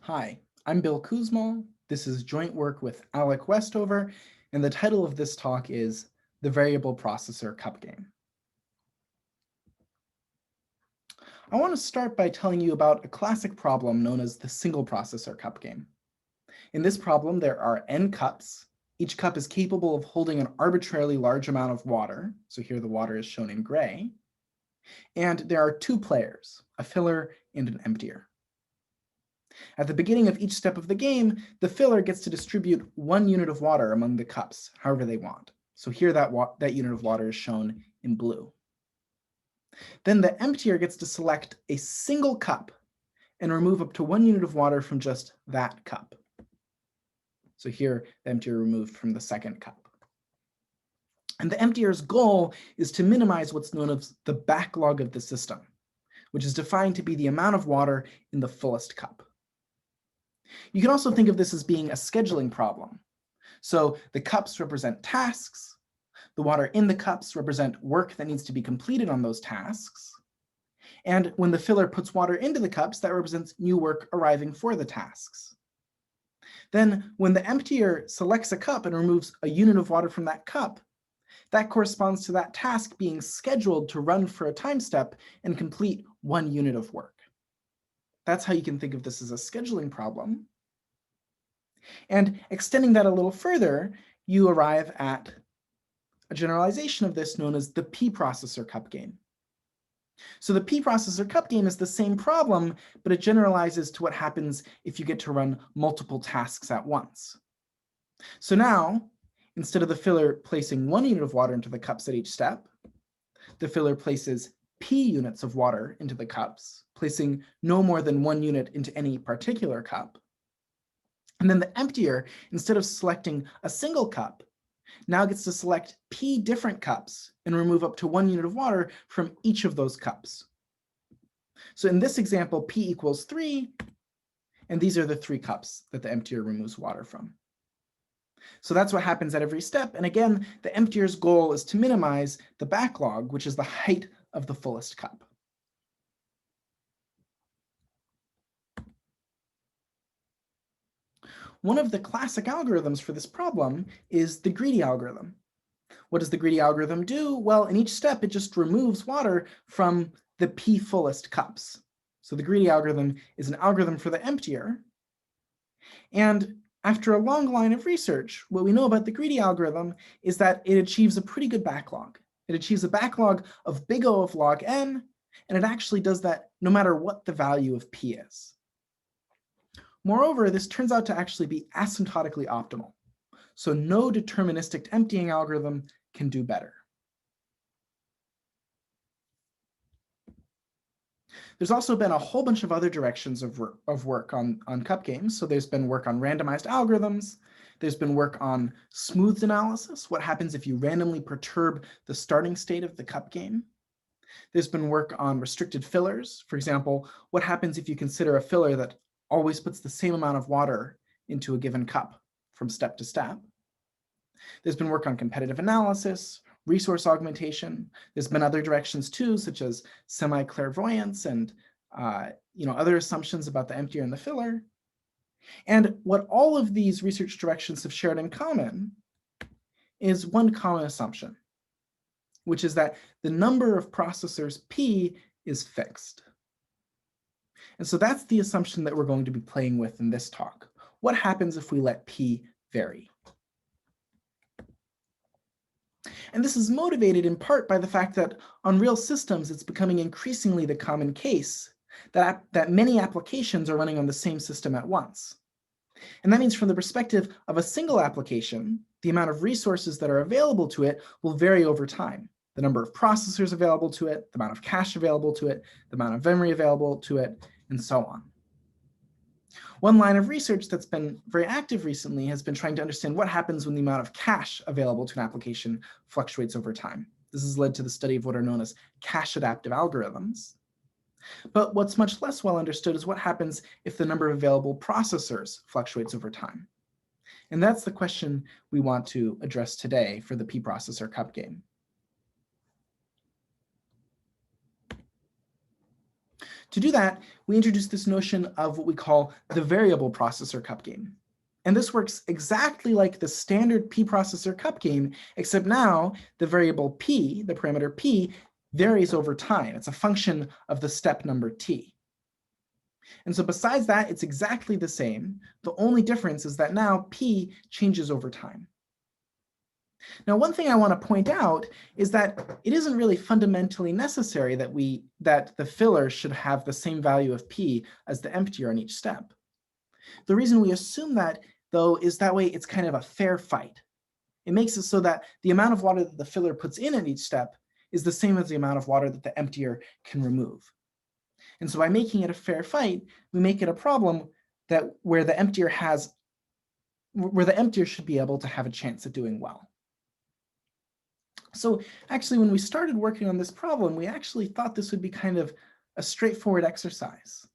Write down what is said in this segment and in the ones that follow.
Hi, I'm Bill Kuszmaul. This is joint work with Alek Westover, and the title of this talk is The Variable Processor Cup Game. I want to start by telling you about a classic problem known as the single processor cup game. In this problem, there are n cups. Each cup is capable of holding an arbitrarily large amount of water. So here the water is shown in gray. And there are two players, a filler and an emptier. At the beginning of each step of the game, the filler gets to distribute 1 unit of water among the cups, however they want. So here that unit of water is shown in blue. Then the emptier gets to select a single cup and remove up to 1 unit of water from just that cup. So here, the emptier removed from the second cup. And the emptier's goal is to minimize what's known as the backlog of the system, which is defined to be the amount of water in the fullest cup. You can also think of this as being a scheduling problem. So the cups represent tasks. The water in the cups represent work that needs to be completed on those tasks. And when the filler puts water into the cups, that represents new work arriving for the tasks. Then when the emptier selects a cup and removes a unit of water from that cup, that corresponds to that task being scheduled to run for a time step and complete 1 unit of work. That's how you can think of this as a scheduling problem. And extending that a little further, you arrive at a generalization of this known as the p-processor cup game. So the p-processor cup game is the same problem, but it generalizes to what happens if you get to run multiple tasks at once. So now, instead of the filler placing 1 unit of water into the cups at each step, the filler places p units of water into the cups, placing no more than 1 unit into any particular cup. And then the emptier, instead of selecting a single cup, now gets to select p different cups and remove up to 1 unit of water from each of those cups. So in this example, p equals 3, and these are the 3 cups that the emptier removes water from. So that's what happens at every step. And again, the emptier's goal is to minimize the backlog, which is the height of the fullest cup. One of the classic algorithms for this problem is the greedy algorithm. What does the greedy algorithm do? Well, in each step, it just removes water from the p fullest cups. So the greedy algorithm is an algorithm for the emptier. And after a long line of research, what we know about the greedy algorithm is that it achieves a pretty good backlog. It achieves a backlog of big O of log n, and it actually does that no matter what the value of p is. Moreover, this turns out to actually be asymptotically optimal. So no deterministic emptying algorithm can do better. There's also been a whole bunch of other directions of work on cup games. So there's been work on randomized algorithms. There's been work on smoothed analysis, what happens if you randomly perturb the starting state of the cup game. There's been work on restricted fillers. For example, what happens if you consider a filler that always puts the same amount of water into a given cup from step to step. There's been work on competitive analysis, resource augmentation. There's been other directions too, such as semi-clairvoyance and other assumptions about the emptier and the filler. And what all of these research directions have shared in common is one common assumption, which is that the number of processors p is fixed. And so that's the assumption that we're going to be playing with in this talk. What happens if we let p vary? And this is motivated in part by the fact that on real systems, it's becoming increasingly the common case that many applications are running on the same system at once. And that means from the perspective of a single application, the amount of resources that are available to it will vary over time. The number of processors available to it, the amount of cache available to it, the amount of memory available to it, and so on. One line of research that's been very active recently has been trying to understand what happens when the amount of cache available to an application fluctuates over time. This has led to the study of what are known as cache adaptive algorithms. But what's much less well understood is what happens if the number of available processors fluctuates over time. And that's the question we want to address today for the p-processor cup game. To do that, we introduced this notion of what we call the variable processor cup game. And this works exactly like the standard P processor cup game, except now the variable P, the parameter P, varies over time. It's a function of the step number T. And so besides that, it's exactly the same. The only difference is that now P changes over time. Now, one thing I want to point out is that it isn't really fundamentally necessary that the filler should have the same value of P as the emptier on each step. The reason we assume that, though, is that way it's kind of a fair fight. It makes it so that the amount of water that the filler puts in at each step is the same as the amount of water that the emptier can remove. And so by making it a fair fight, we make it a problem where the emptier should be able to have a chance at doing well. So actually, when we started working on this problem, we actually thought this would be kind of a straightforward exercise.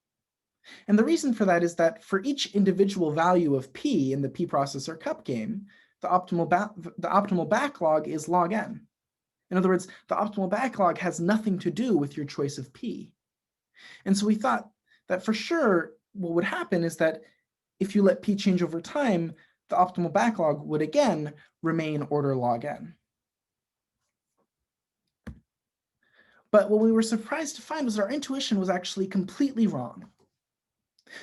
And the reason for that is that for each individual value of P in the P processor cup game, the optimal backlog is log n. In other words, the optimal backlog has nothing to do with your choice of P. And so we thought that for sure what would happen is that if you let P change over time, the optimal backlog would again remain order log n. But what we were surprised to find was our intuition was actually completely wrong.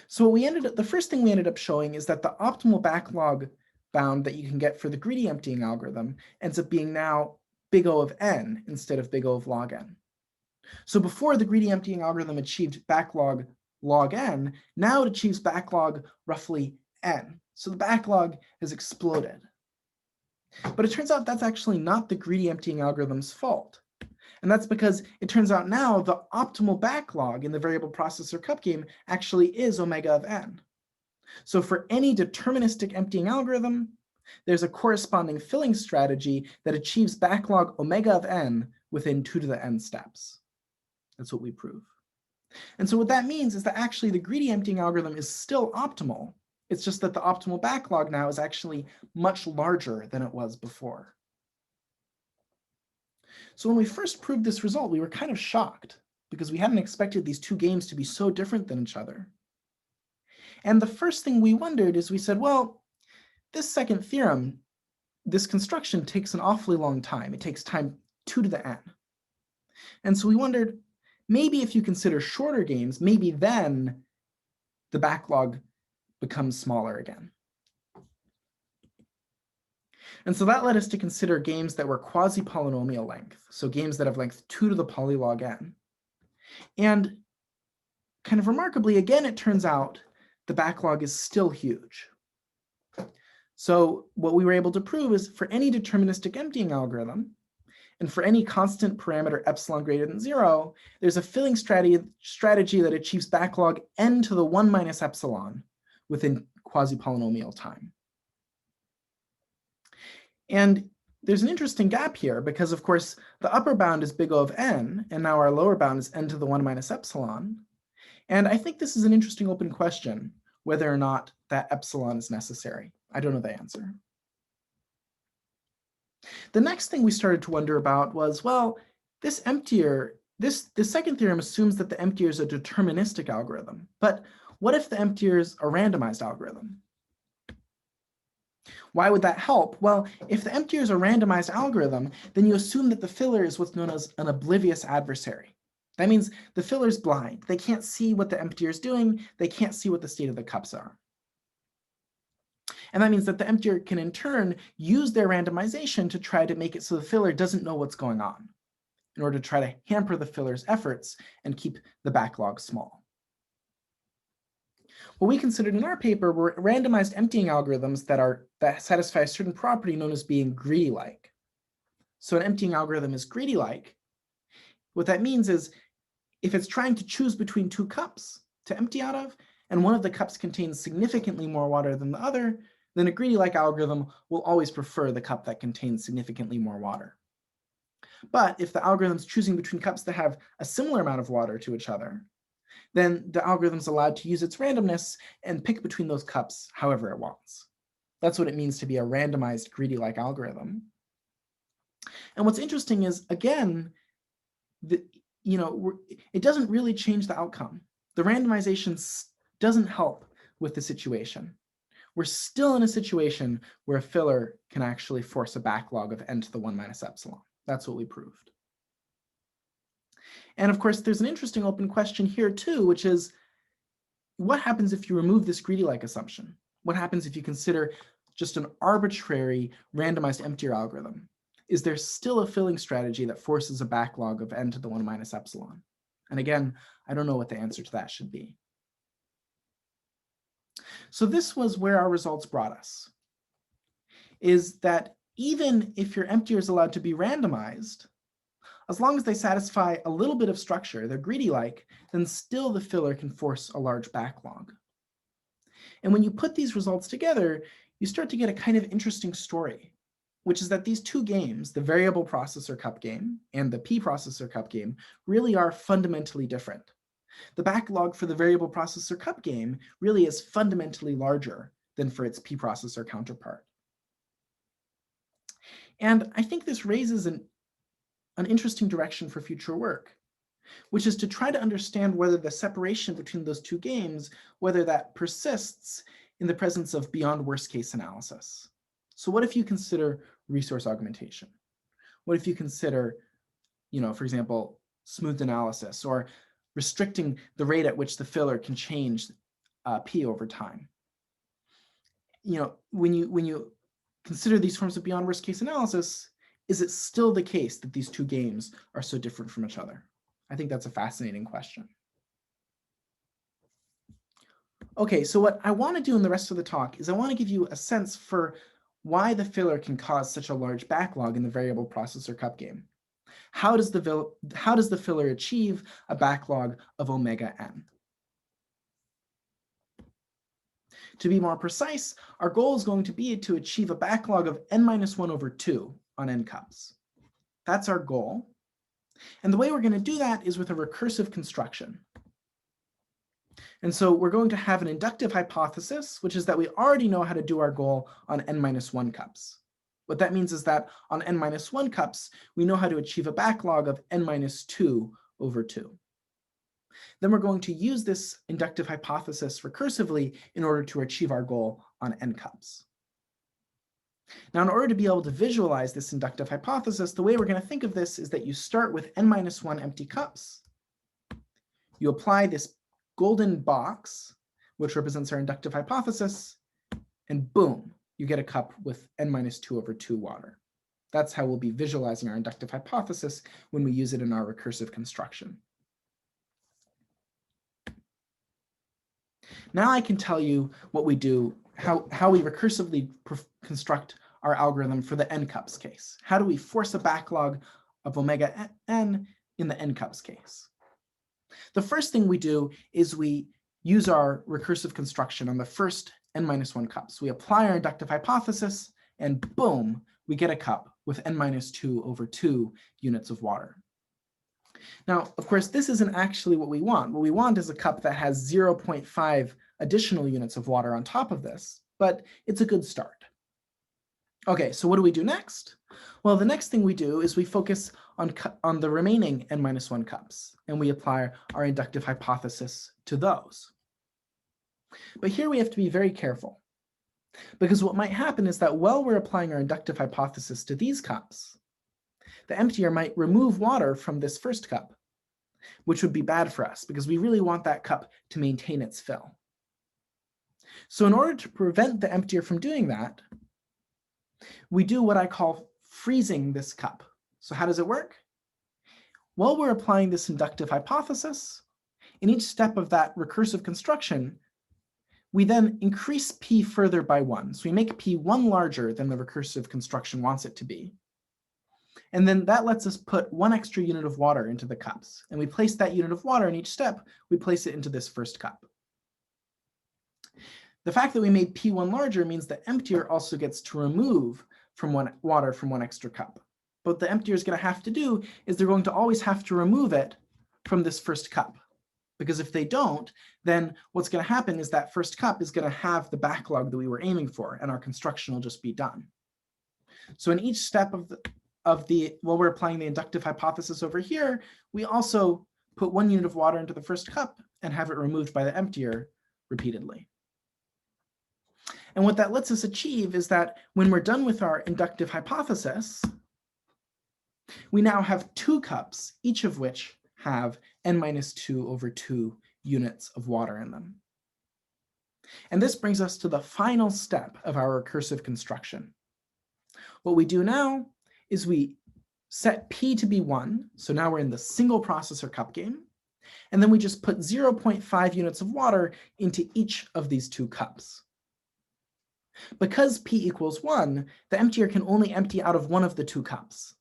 So the first thing we ended up showing is that the optimal backlog bound that you can get for the greedy emptying algorithm ends up being now big O of n instead of big O of log n. So before the greedy emptying algorithm achieved backlog log n, now it achieves backlog roughly n. So the backlog has exploded. But it turns out that's actually not the greedy emptying algorithm's fault. And that's because it turns out now the optimal backlog in the variable processor cup game actually is omega of n. So for any deterministic emptying algorithm, there's a corresponding filling strategy that achieves backlog omega of n within 2 to the n steps. That's what we prove. And so what that means is that actually the greedy emptying algorithm is still optimal. It's just that the optimal backlog now is actually much larger than it was before. So when we first proved this result, we were kind of shocked because we hadn't expected these two games to be so different than each other. And the first thing we wondered is we said, well, this second theorem, this construction takes an awfully long time. It takes time 2 to the n. And so we wondered, maybe if you consider shorter games, maybe then the backlog becomes smaller again. And so that led us to consider games that were quasi-polynomial length, so games that have length 2 to the polylog n. And kind of remarkably, again, it turns out the backlog is still huge. So what we were able to prove is for any deterministic emptying algorithm, and for any constant parameter epsilon greater than 0, there's a filling strategy that achieves backlog n to the 1 minus epsilon within quasi-polynomial time. And there's an interesting gap here because, of course, the upper bound is big O of n, and now our lower bound is n to the 1 minus epsilon. And I think this is an interesting open question, whether or not that epsilon is necessary. I don't know the answer. The next thing we started to wonder about was, well, this emptier, this second theorem assumes that the emptier is a deterministic algorithm. But what if the emptier is a randomized algorithm? Why would that help? Well, if the emptier is a randomized algorithm, then you assume that the filler is what's known as an oblivious adversary. That means the filler is blind. They can't see what the emptier is doing. They can't see what the state of the cups are. And that means that the emptier can, in turn, use their randomization to try to make it so the filler doesn't know what's going on, in order to try to hamper the filler's efforts and keep the backlog small. What we considered in our paper were randomized emptying algorithms that satisfy a certain property known as being greedy-like. So an emptying algorithm is greedy-like. What that means is if it's trying to choose between 2 cups to empty out of, and one of the cups contains significantly more water than the other, then a greedy-like algorithm will always prefer the cup that contains significantly more water. But if the algorithm's choosing between cups that have a similar amount of water to each other, then the algorithm's allowed to use its randomness and pick between those cups however it wants. That's what it means to be a randomized greedy-like algorithm. And what's interesting is, again, it doesn't really change the outcome. the randomization doesn't help with the situation. We're still in a situation where a filler can actually force a backlog of n to the 1 minus epsilon. That's what we proved. And of course, there's an interesting open question here too, which is, what happens if you remove this greedy-like assumption? What happens if you consider just an arbitrary randomized emptier algorithm? Is there still a filling strategy that forces a backlog of n to the 1 minus epsilon? And again, I don't know what the answer to that should be. So this was where our results brought us, is that even if your emptier is allowed to be randomized, as long as they satisfy a little bit of structure, they're greedy-like, then still the filler can force a large backlog. And when you put these results together, you start to get a kind of interesting story, which is that these two games, the variable processor cup game and the p-processor cup game, really are fundamentally different. The backlog for the variable processor cup game really is fundamentally larger than for its p-processor counterpart. And I think this raises an interesting direction for future work, which is to try to understand whether the separation between those two games, whether that persists in the presence of beyond worst case analysis. So what if you consider resource augmentation? What if you consider, for example, smoothed analysis, or restricting the rate at which the filler can change p over time? When you consider these forms of beyond worst case analysis, is it still the case that these two games are so different from each other? I think that's a fascinating question. Okay, so what I want to do in the rest of the talk is I want to give you a sense for why the filler can cause such a large backlog in the variable processor cup game. How does the filler achieve a backlog of omega n? To be more precise, our goal is going to be to achieve a backlog of n-1/2 on n cups. That's our goal. And the way we're going to do that is with a recursive construction. And so we're going to have an inductive hypothesis, which is that we already know how to do our goal on n-1 cups. What that means is that on n-1 cups, we know how to achieve a backlog of n-2/2. Then we're going to use this inductive hypothesis recursively in order to achieve our goal on n cups. Now, in order to be able to visualize this inductive hypothesis, the way we're going to think of this is that you start with n-1 empty cups. You apply this golden box, which represents our inductive hypothesis, and boom, you get a cup with n-2/2 water. That's how we'll be visualizing our inductive hypothesis when we use it in our recursive construction. Now I can tell you what we do, how we recursively construct our algorithm for the n cups case. How do we force a backlog of omega n in the n cups case? The first thing we do is we use our recursive construction on the first n-1 cups. We apply our inductive hypothesis, and boom, we get a cup with n-2/2 units of water. Now, of course, this isn't actually what we want. What we want is a cup that has 0.5 additional units of water on top of this, but it's a good start. Okay, so what do we do next? Well, the next thing we do is we focus on the remaining n-1 cups, and we apply our inductive hypothesis to those. But here we have to be very careful, because what might happen is that while we're applying our inductive hypothesis to these cups, the emptier might remove water from this first cup, which would be bad for us because we really want that cup to maintain its fill. So in order to prevent the emptier from doing that, we do what I call freezing this cup. So how does it work? While we're applying this inductive hypothesis, in each step of that recursive construction, we then increase p further by 1. So we make p 1 larger than the recursive construction wants it to be. And then that lets us put 1 extra unit of water into the cups. And we place that unit of water in each step, we place it into this first cup. The fact that we made p1 larger means the emptier also gets to remove water from 1 extra cup. But what the emptier is going to have to do is they're going to always have to remove it from this first cup. Because if they don't, then what's going to happen is that first cup is going to have the backlog that we were aiming for, and our construction will just be done. So in each step while we're applying the inductive hypothesis over here, we also put 1 unit of water into the first cup, and have it removed by the emptier repeatedly. And what that lets us achieve is that when we're done with our inductive hypothesis, we now have 2 cups, each of which have n-2/2 units of water in them. And this brings us to the final step of our recursive construction. What we do now is we set P to be 1, so now we're in the single processor cup game, and then we just put 0.5 units of water into each of these 2 cups. Because P equals 1, the emptier can only empty out of one of the 2 cups.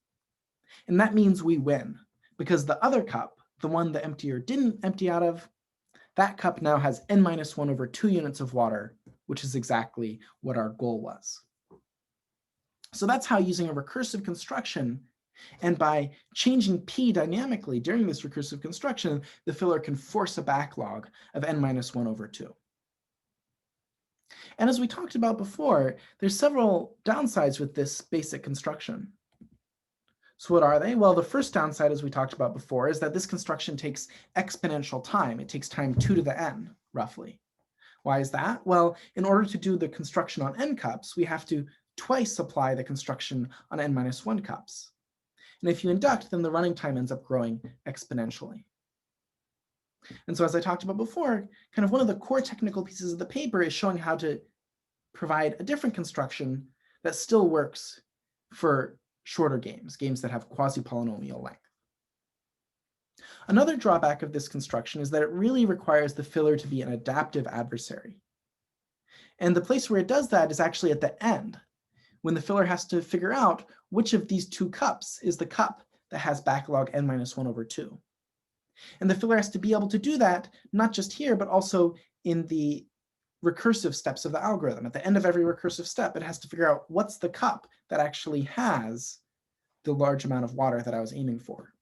And that means we win, because the other cup, the one the emptier didn't empty out of, that cup now has n-1/2 units of water, which is exactly what our goal was. So that's how, using a recursive construction, and by changing P dynamically during this recursive construction, the filler can force a backlog of n-1/2. And as we talked about before, there's several downsides with this basic construction. So what are they? Well, the first downside, as we talked about before, is that this construction takes exponential time. It takes time 2 to the n, roughly. Why is that? Well, in order to do the construction on n cups, we have to twice apply the construction on n-1 cups. And if you induct, then the running time ends up growing exponentially. And so as I talked about before, kind of one of the core technical pieces of the paper is showing how to provide a different construction that still works for shorter games, games that have quasi-polynomial length. Another drawback of this construction is that it really requires the filler to be an adaptive adversary. And the place where it does that is actually at the end, when the filler has to figure out which of these 2 cups is the cup that has backlog n-1/2. And the filler has to be able to do that, not just here, but also in the recursive steps of the algorithm. At the end of every recursive step, it has to figure out what's the cup that actually has the large amount of water that I was aiming for.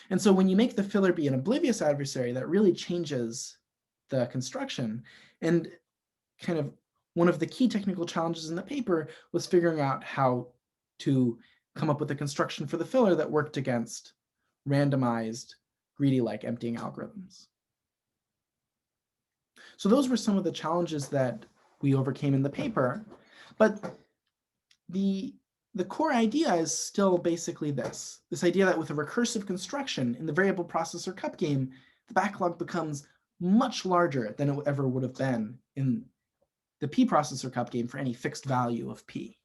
And so when you make the filler be an oblivious adversary, that really changes the construction. And kind of one of the key technical challenges in the paper was figuring out how to come up with a construction for the filler that worked against randomized, greedy-like emptying algorithms. So those were some of the challenges that we overcame in the paper. But the core idea is still basically this idea that with a recursive construction in the variable processor cup game, the backlog becomes much larger than it ever would have been in the P processor cup game for any fixed value of P.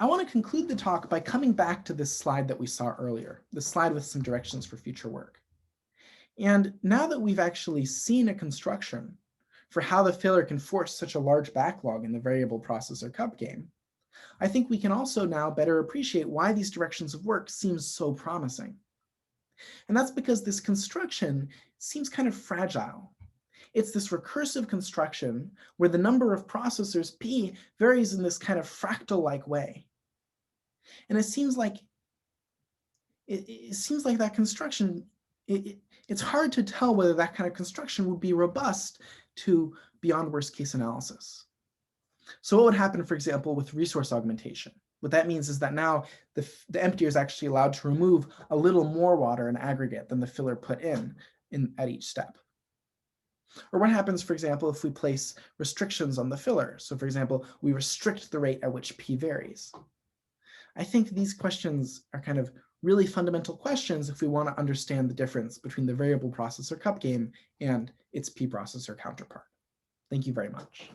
I want to conclude the talk by coming back to this slide that we saw earlier, the slide with some directions for future work. And now that we've actually seen a construction for how the filler can force such a large backlog in the variable processor cup game, I think we can also now better appreciate why these directions of work seem so promising. And that's because this construction seems kind of fragile. It's this recursive construction where the number of processors P varies in this kind of fractal-like way. And it seems like that construction, it's hard to tell whether that kind of construction would be robust to beyond worst case analysis. So what would happen, for example, with resource augmentation? What that means is that now the emptier is actually allowed to remove a little more water in aggregate than the filler put in at each step. Or what happens, for example, if we place restrictions on the filler? So for example, we restrict the rate at which P varies. I think these questions are kind of really fundamental questions if we want to understand the difference between the variable processor cup game and its P processor counterpart. Thank you very much.